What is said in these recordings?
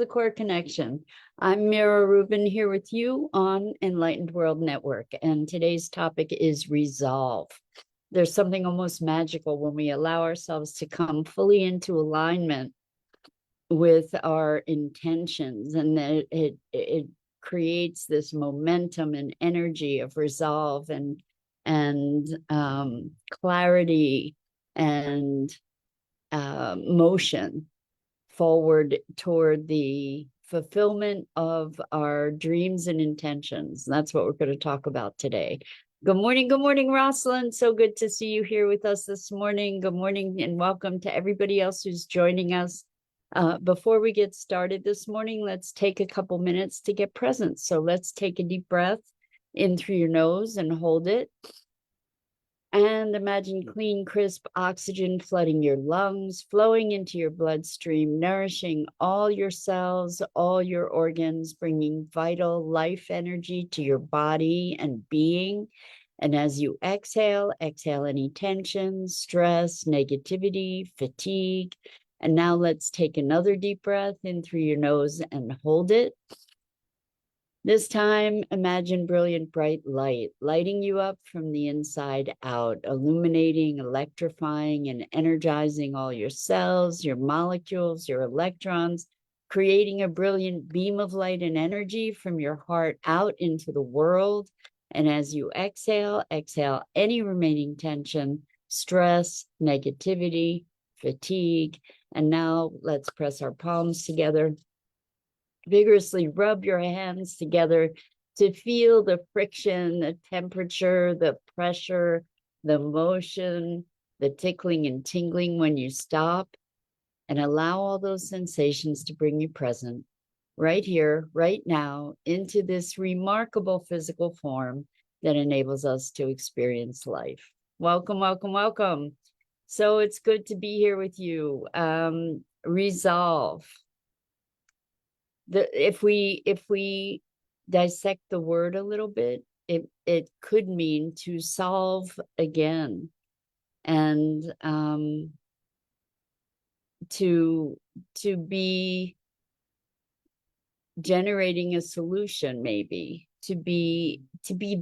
the core connection. I'm Mira Rubin here with you on Enlightened World Network, and today's topic is resolve. There's something almost magical when we allow ourselves to come fully into alignment with our intentions, and that it creates this momentum and energy of resolve and clarity and motion forward toward the fulfillment of our dreams and intentions. That's what we're going to talk about today. Good morning, Rosalind. So good to see you here with us this morning. Good morning and welcome to everybody else who's joining us. Before we get started this morning, let's take a couple minutes to get present. So let's take a deep breath in through your nose and hold it. And imagine clean, crisp oxygen flooding your lungs, flowing into your bloodstream, nourishing all your cells, all your organs, bringing vital life energy to your body and being. And as you exhale, exhale any tension, stress, negativity, fatigue. And now let's take another deep breath in through your nose and hold it. This time, imagine brilliant, bright light, lighting you up from the inside out, illuminating, electrifying, and energizing all your cells, your molecules, your electrons, creating a brilliant beam of light and energy from your heart out into the world. And as you exhale, exhale any remaining tension, stress, negativity, fatigue. And now let's press our palms together. Vigorously rub your hands together to feel the friction, the temperature, the pressure, the motion, the tickling and tingling when you stop, and allow all those sensations to bring you present right here, right now, into this remarkable physical form that enables us to experience life. Welcome, welcome, welcome. So it's good to be here with you. Resolve. If we dissect the word a little bit, it could mean to solve again, and to be generating a solution, maybe to be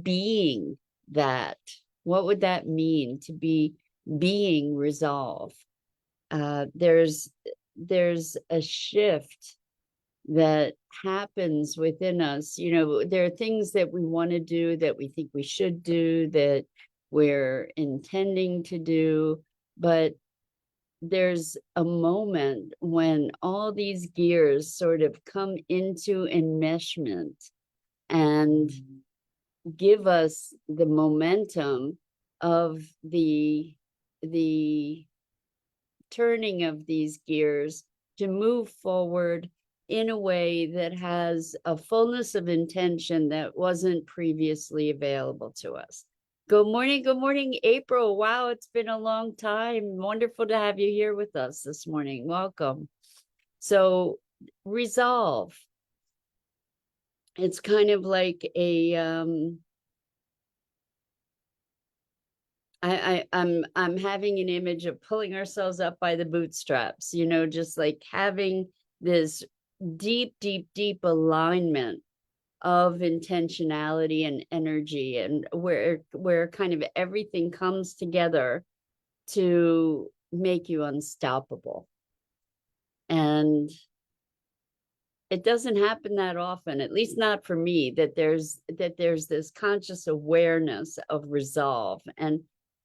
being that. What would that mean to be being resolve? There's a shift that happens within us. You know, there are things that we want to do, that we think we should do, that we're intending to do, but there's a moment when all these gears sort of come into enmeshment and give us the momentum of the turning of these gears to move forward in a way that has a fullness of intention that wasn't previously available to us. Good morning, April. Wow, it's been a long time. Wonderful to have you here with us this morning. Welcome. So, resolve. It's kind of like a I'm having an image of pulling ourselves up by the bootstraps, you know, just like having this deep alignment of intentionality and energy, and where kind of everything comes together to make you unstoppable. And it doesn't happen that often, at least not for me, that there's this conscious awareness of resolve.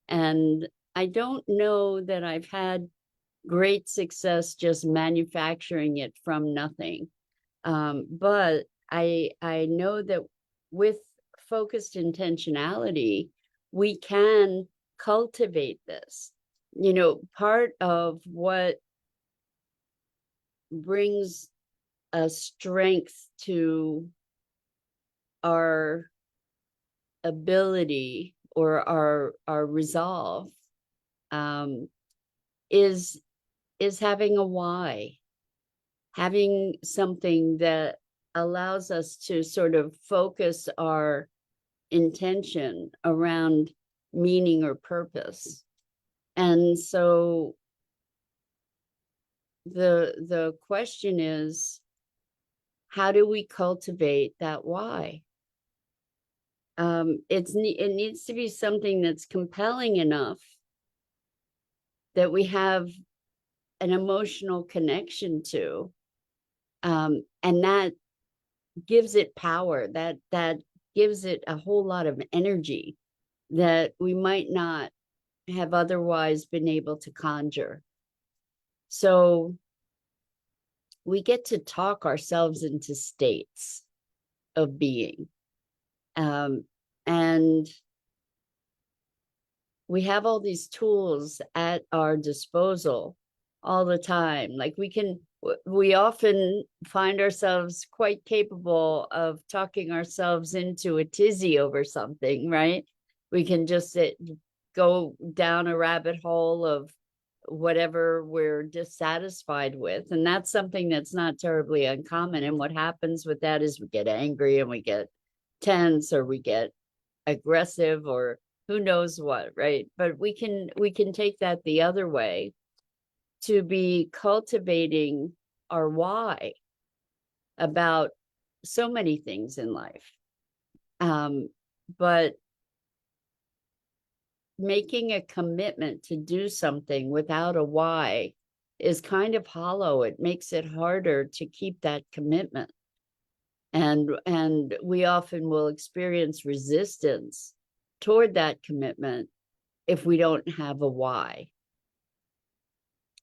And I don't know that I've had great success just manufacturing it from nothing. But I know that with focused intentionality, we can cultivate this. You know, part of what brings a strength to our ability or our resolve is having a why, having something that allows us to sort of focus our intention around meaning or purpose. And so the question is, how do we cultivate that why? It needs to be something that's compelling enough that we have an emotional connection to, and that gives it power, that gives it a whole lot of energy that we might not have otherwise been able to conjure. So we get to talk ourselves into states of being. And we have all these tools at our disposal all the time. Like we often find ourselves quite capable of talking ourselves into a tizzy over something, right? We can just go down a rabbit hole of whatever we're dissatisfied with. And that's something that's not terribly uncommon. And what happens with that is we get angry and we get tense, or we get aggressive, or who knows what, right? But we can take that the other way, to be cultivating our why about so many things in life. But making a commitment to do something without a why is kind of hollow. It makes it harder to keep that commitment. And we often will experience resistance toward that commitment if we don't have a why.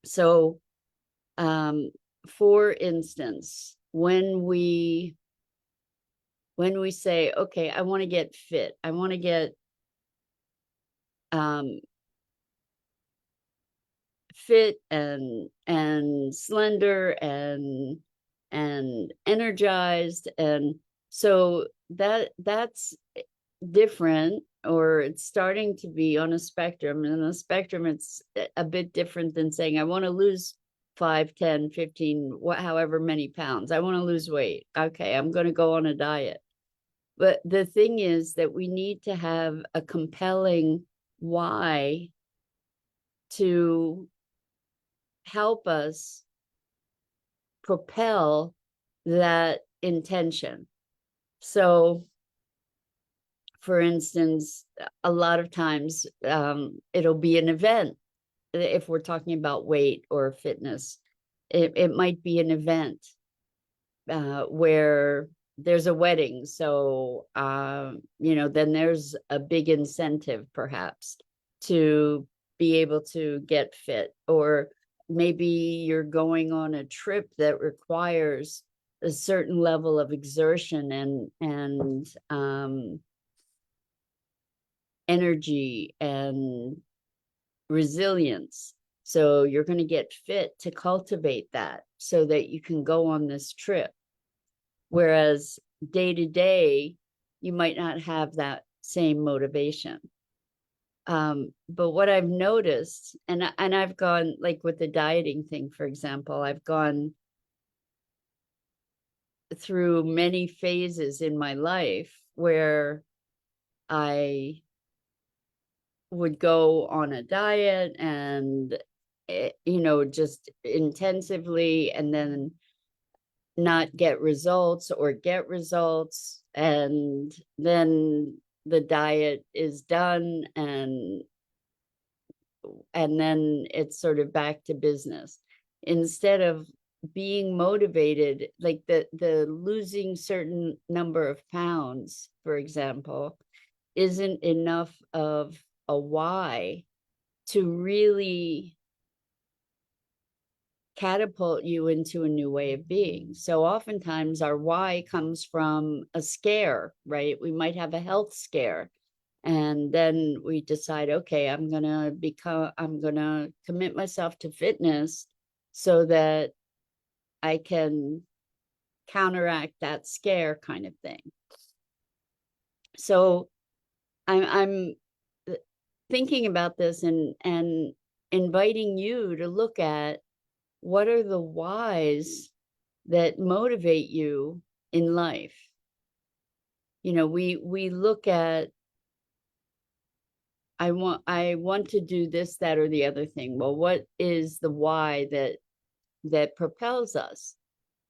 So, for instance, when we say, okay, I want to get fit, I want to get fit and slender and energized, and so that's different, or it's starting to be on a spectrum. And on a spectrum, it's a bit different than saying I want to lose 5, 10, 15, however many pounds. I want to lose weight. Okay, I'm going to go on a diet. But the thing is that we need to have a compelling why to help us propel that intention. So, for instance, a lot of times it'll be an event. If we're talking about weight or fitness, it might be an event where there's a wedding. So, then there's a big incentive perhaps to be able to get fit. Or maybe you're going on a trip that requires a certain level of exertion and energy and resilience. So you're going to get fit to cultivate that so that you can go on this trip. Whereas day to day, you might not have that same motivation. But what I've noticed, and I've gone, like with the dieting thing, for example, I've gone through many phases in my life where I would go on a diet and just intensively, and then not get results, or get results, and then the diet is done, and then it's sort of back to business, instead of being motivated. Like the losing certain number of pounds, for example, isn't enough of a why to really catapult you into a new way of being. So oftentimes our why comes from a scare, right? We might have a health scare, and then we decide, okay, I'm going to commit myself to fitness so that I can counteract that scare, kind of thing. So I'm thinking about this and inviting you to look at what are the whys that motivate you in life. We look at, I want to do this, that, or the other thing. Well, what is the why that propels us?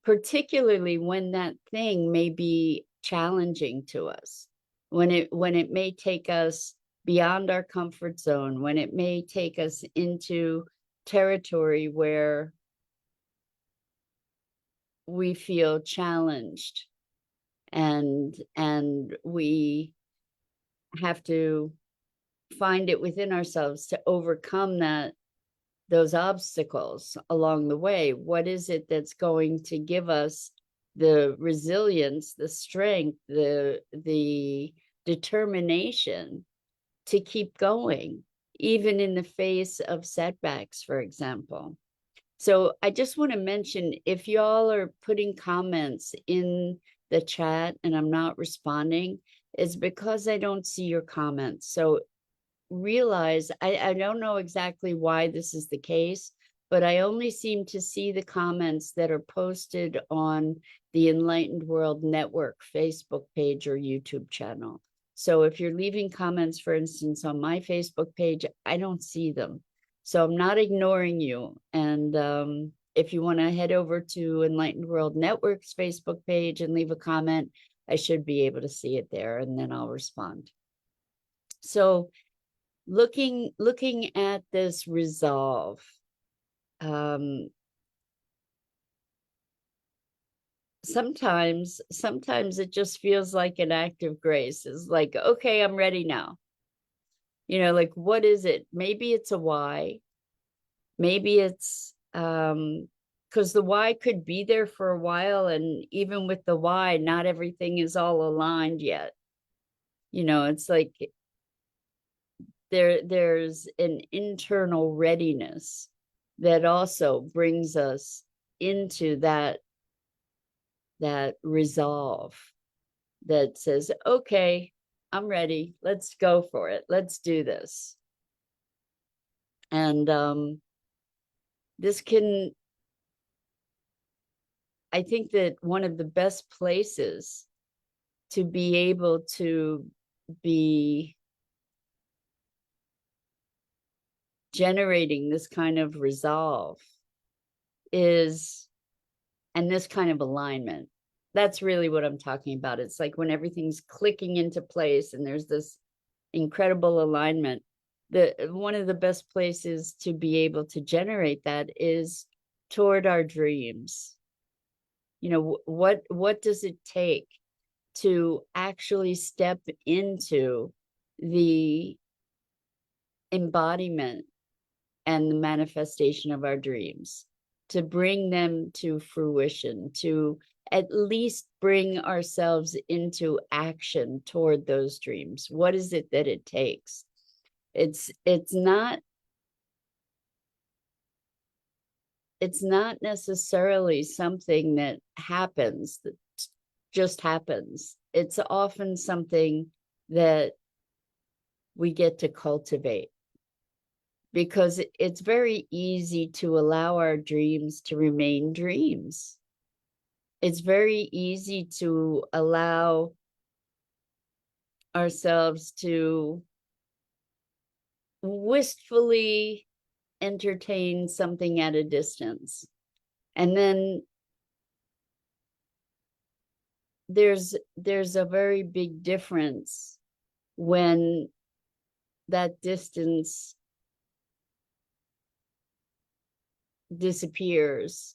particularly when that thing may be challenging to us, when it may take us beyond our comfort zone, when it may take us into territory where we feel challenged, and we have to find it within ourselves to overcome those obstacles along the way. What is it that's going to give us the resilience, the strength, the determination to keep going, even in the face of setbacks, for example? So I just want to mention, if y'all are putting comments in the chat and I'm not responding, it's because I don't see your comments. So realize, I don't know exactly why this is the case, but I only seem to see the comments that are posted on the Enlightened World Network Facebook page or YouTube channel. So if you're leaving comments, for instance, on my Facebook page, I don't see them. So I'm not ignoring you. And if you want to head over to Enlightened World Network's Facebook page and leave a comment, I should be able to see it there, and then I'll respond. So looking at this resolve, sometimes it just feels like an act of grace. It's like, okay, I'm ready now. Like, what is it? Maybe it's a why. Maybe it's because the why could be there for a while, and even with the why, not everything is all aligned yet. It's like there's an internal readiness that also brings us into that resolve that says, okay, I'm ready, let's go for it, let's do this. And this can, I think that one of the best places to be able to be generating this kind of resolve is, and this kind of alignment, that's really what I'm talking about. It's like when everything's clicking into place and there's this incredible alignment. One of the best places to be able to generate that is toward our dreams. What does it take to actually step into the embodiment and the manifestation of our dreams, to bring them to fruition, to at least bring ourselves into action toward those dreams? What is it that it takes? It's not necessarily something that happens, that just happens. It's often something that we get to cultivate, because it's very easy to allow our dreams to remain dreams. It's very easy to allow ourselves to wistfully entertain something at a distance. And then there's a very big difference when that distance disappears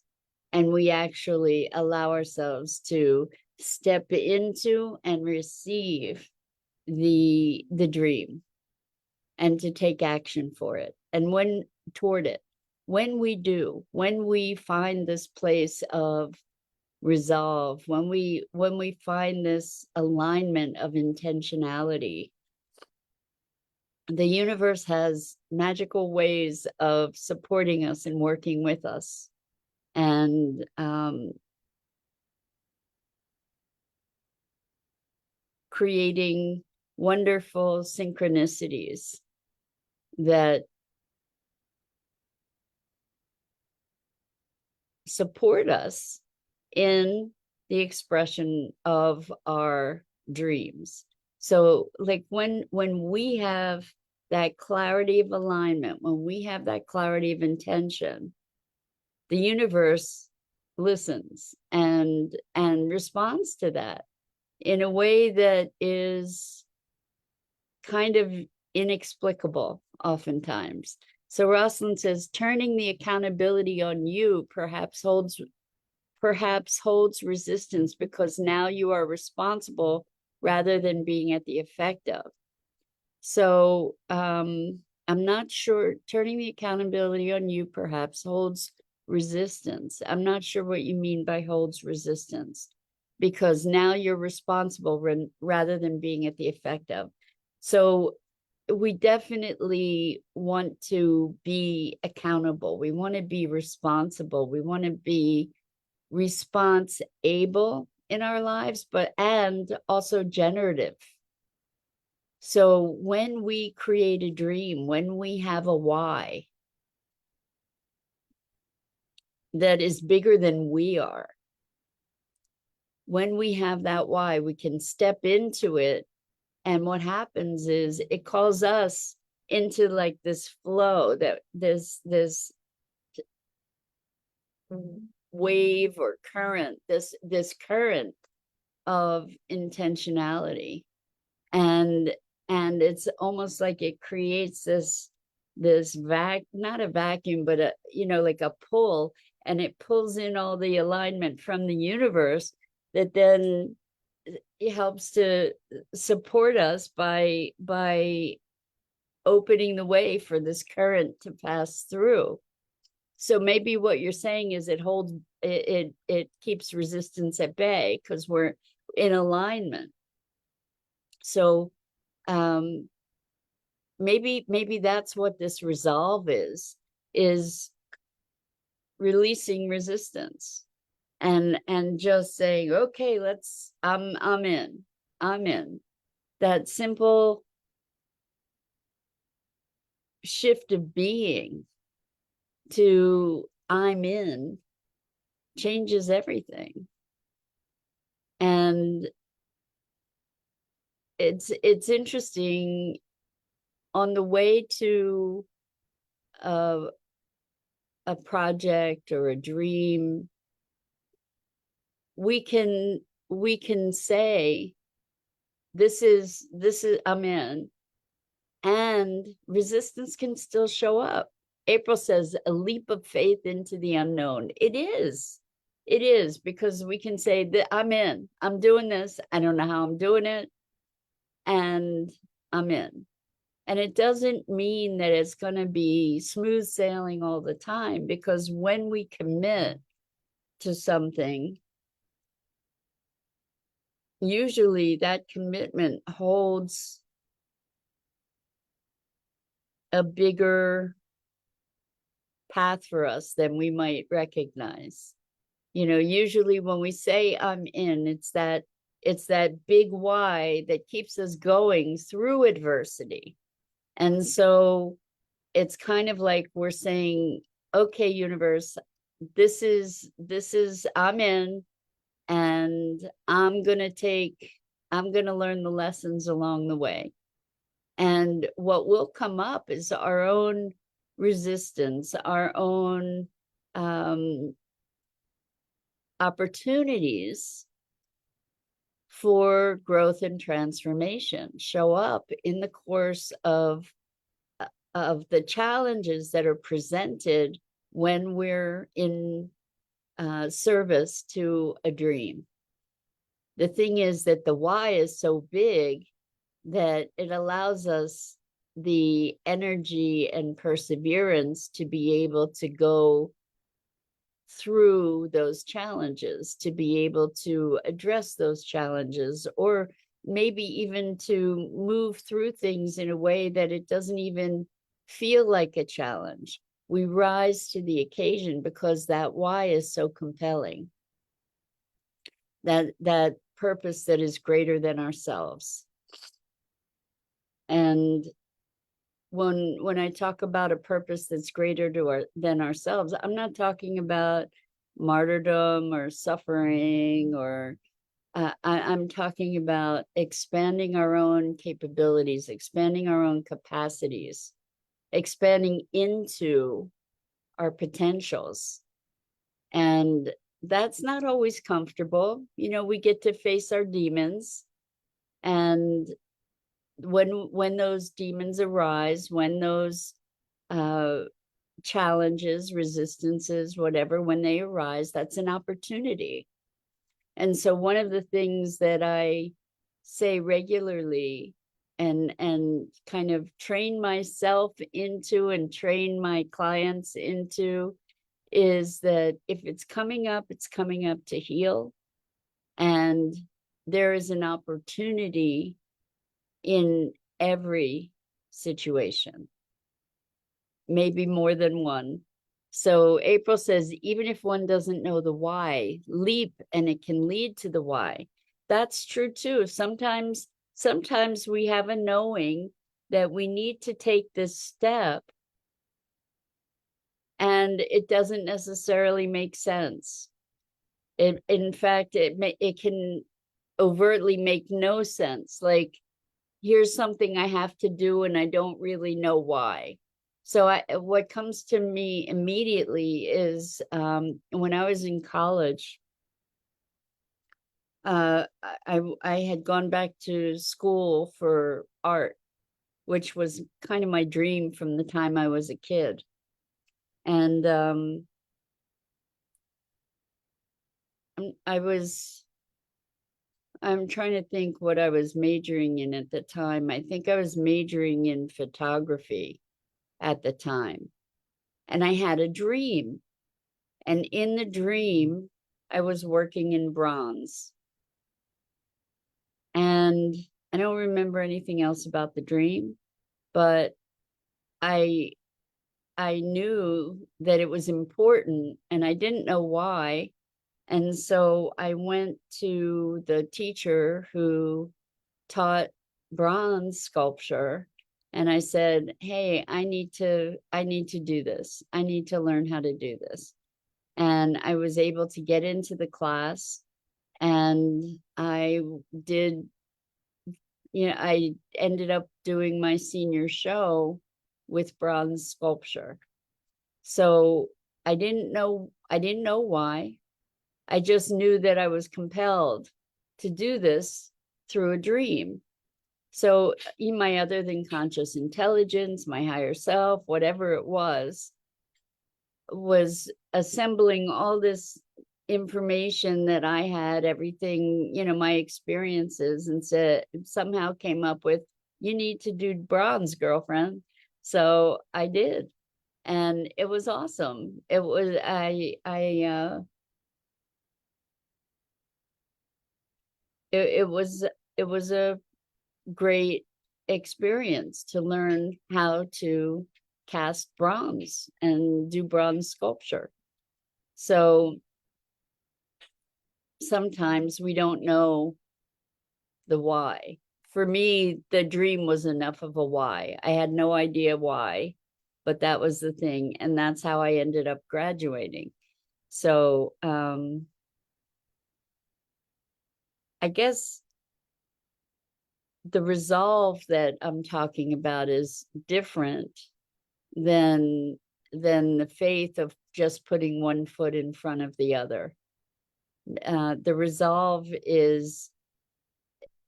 and we actually allow ourselves to step into and receive the dream and to take action for it. And when we find this place of resolve, when we find this alignment of intentionality, the universe has magical ways of supporting us and working with us, and creating wonderful synchronicities that support us in the expression of our dreams. So like when we have that clarity of alignment, when we have that clarity of intention, the universe listens and responds to that in a way that is kind of inexplicable oftentimes. So Rosalind says, turning the accountability on you perhaps holds resistance because now you are responsible rather than being at the effect of. So I'm not sure, turning the accountability on you perhaps holds resistance. I'm not sure what you mean by holds resistance, because now you're responsible rather than being at the effect of. So we definitely want to be accountable. We want to be responsible. We want to be response able in our lives, and also generative. So when we create a dream, when we have a why that is bigger than we are, when we have that why, we can step into it. And what happens is it calls us into like this flow, that this wave or current, this current of intentionality. And it's almost like it creates this not a vacuum, but a, like a pull, and it pulls in all the alignment from the universe that then it helps to support us by opening the way for this current to pass through. So maybe what you're saying is it keeps resistance at bay because we're in alignment. So maybe that's what this resolve is releasing resistance and just saying, okay, I'm in. That simple shift of being to I'm in changes everything. And it's interesting, on the way to a project or a dream, we can say, this is I'm in, and resistance can still show up. April says a leap of faith into the unknown. It is because we can say that I'm in, I'm doing this, I don't know how I'm doing it, and I'm in. And it doesn't mean that it's going to be smooth sailing all the time, because when we commit to something, usually that commitment holds a bigger path for us than we might recognize. Usually when we say I'm in, it's that big why that keeps us going through adversity. And so it's kind of like we're saying, okay, universe, this is I'm in, and I'm going to learn the lessons along the way. And what will come up is our own resistance, our own opportunities for growth and transformation show up in the course of the challenges that are presented when we're in service to a dream. The thing is that the why is so big that it allows us the energy and perseverance to be able to go through those challenges, to be able to address those challenges, or maybe even to move through things in a way that it doesn't even feel like a challenge. We rise to the occasion because that why is so compelling. That purpose that is greater than ourselves. And when I talk about a purpose that's greater than ourselves, I'm not talking about martyrdom or suffering, or I'm talking about expanding our own capabilities, expanding our own capacities, expanding into our potentials. And that's not always comfortable. You know, we get to face our demons, and when those demons arise, when those uh challenges, resistances, whatever, when they arise, that's an opportunity. And so one of the things that I say regularly and kind of train myself into and train my clients into is that if it's coming up, it's coming up to heal. And there is an opportunity in every situation, maybe more than one. So April says, even if one doesn't know the why, leap and it can lead to the why. That's true too. Sometimes we have a knowing that we need to take this step, and it doesn't necessarily make sense. In fact, it can overtly make no sense. Like, here's something I have to do and I don't really know why. So what comes to me immediately is when I was in college, I had gone back to school for art, which was kind of my dream from the time I was a kid. And I'm trying to think what I was majoring in at the time. I think I was majoring in photography at the time. And I had a dream. And in the dream, I was working in bronze. And I don't remember anything else about the dream, but I I knew that it was important and I didn't know why. And so I went to the teacher who taught bronze sculpture, and I said, "Hey, I need to do this. I need to learn how to do this." And I was able to get into the class, and I did, I ended up doing my senior show with bronze sculpture. So I didn't know why. I just knew that I was compelled to do this through a dream. So my other than conscious intelligence, my higher self, whatever it was assembling all this information that I had, everything, my experiences, and said, somehow came up with, you need to do bronze, girlfriend. So I did. And it was awesome. It was, it was a great experience to learn how to cast bronze and do bronze sculpture. So sometimes we don't know the why. For me, the dream was enough of a why. I had no idea why, but that was the thing. And that's how I ended up graduating. So I guess the resolve that I'm talking about is different than the faith of just putting one foot in front of the other. The resolve is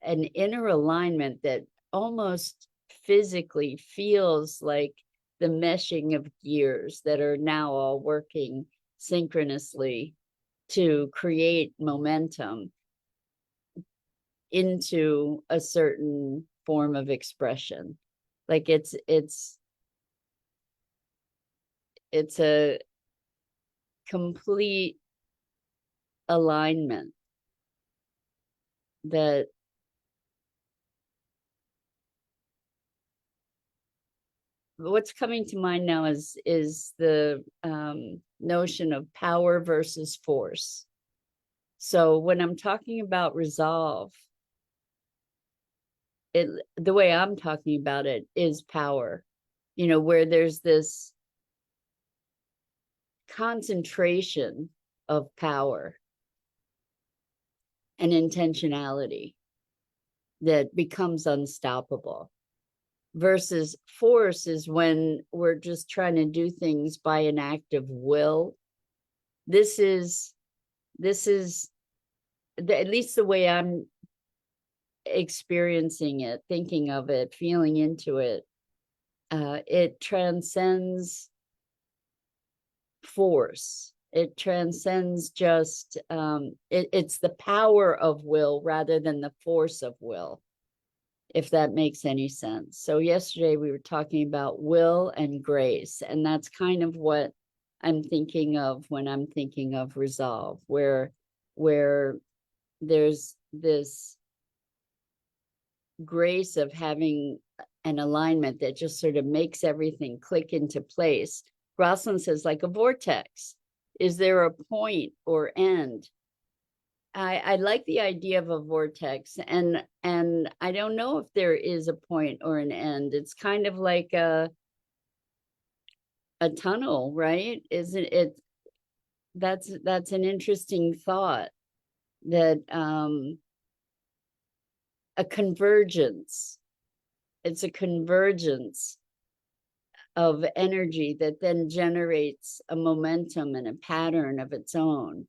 an inner alignment that almost physically feels like the meshing of gears that are now all working synchronously to create momentum into a certain form of expression. Like it's a complete alignment that what's coming to mind now is the notion of power versus force. So when I'm talking about resolve, the way I'm talking about it is power, where there's this concentration of power and intentionality that becomes unstoppable. Versus force is when we're just trying to do things by an act of will. This is this is at least the way I'm experiencing it, thinking of it, feeling into it. It transcends force. It transcends just, it's the power of will rather than the force of will, if that makes any sense. So yesterday we were talking about will and grace, and that's kind of what I'm thinking of when I'm thinking of resolve, where there's this grace of having an alignment that just sort of makes everything click into place. Rosalind says, like a vortex. Is there a point or end? I like the idea of a vortex, and I don't know if there is a point or an end. It's kind of like a tunnel, right? Isn't it? That's an interesting thought, that a convergence. It's a convergence of energy that then generates a momentum and a pattern of its own.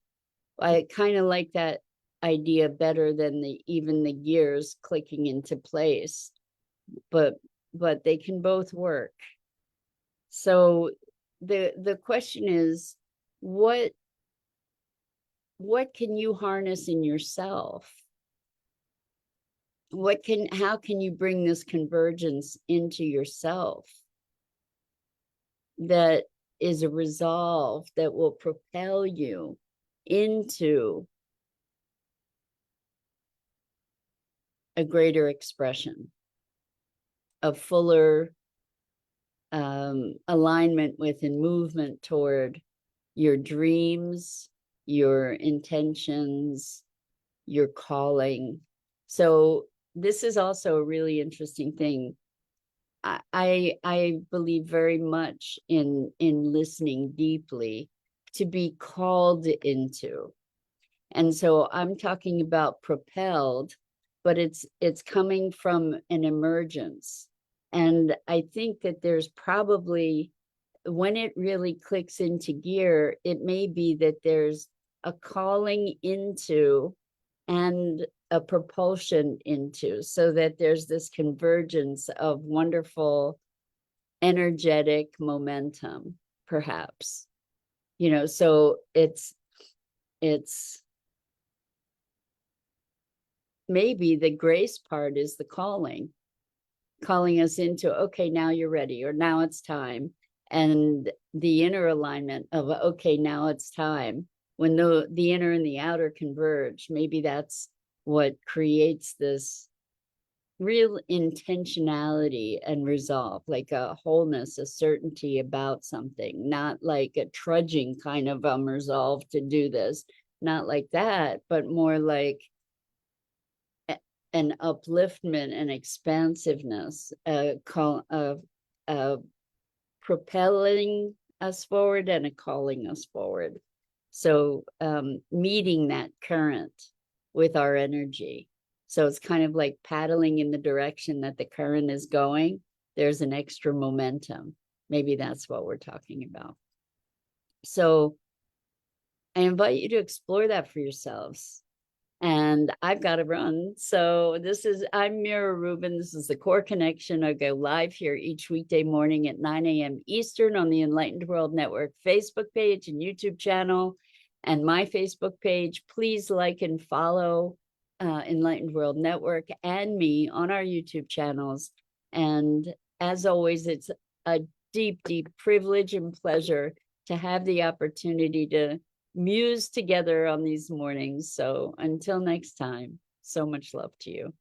I kind of like that idea better than even the gears clicking into place, but they can both work. So the question is, what can you harness in yourself? How can you bring this convergence into yourself that is a resolve that will propel you into a greater expression, a fuller alignment with and movement toward your dreams, your intentions, your calling. So this is also a really interesting thing. I believe very much in listening deeply to be called into. And so I'm talking about propelled, but it's coming from an emergence. And I think that there's probably, when it really clicks into gear, it may be that there's a calling into and a propulsion into, so that there's this convergence of wonderful energetic momentum, perhaps. So it's maybe the grace part is the calling us into, okay, now you're ready, or now it's time. And the inner alignment of, okay, now it's time. When the inner and the outer converge, maybe that's what creates this real intentionality and resolve, like a wholeness, a certainty about something, not like a trudging kind of resolve to do this, not like that, but more like an upliftment and expansiveness, propelling us forward and a calling us forward. So meeting that current with our energy. So it's kind of like paddling in the direction that the current is going. There's an extra momentum. Maybe that's what we're talking about. So I invite you to explore that for yourselves. And I've got to run. So I'm Mira Rubin. This is the Core Connection. I go live here each weekday morning at 9 a.m. Eastern on the Enlightened World Network Facebook page and YouTube channel, and my Facebook page. Please like and follow Enlightened World Network and me on our YouTube channels. And as always, it's a deep, deep privilege and pleasure to have the opportunity to muse together on these mornings. So until next time, so much love to you.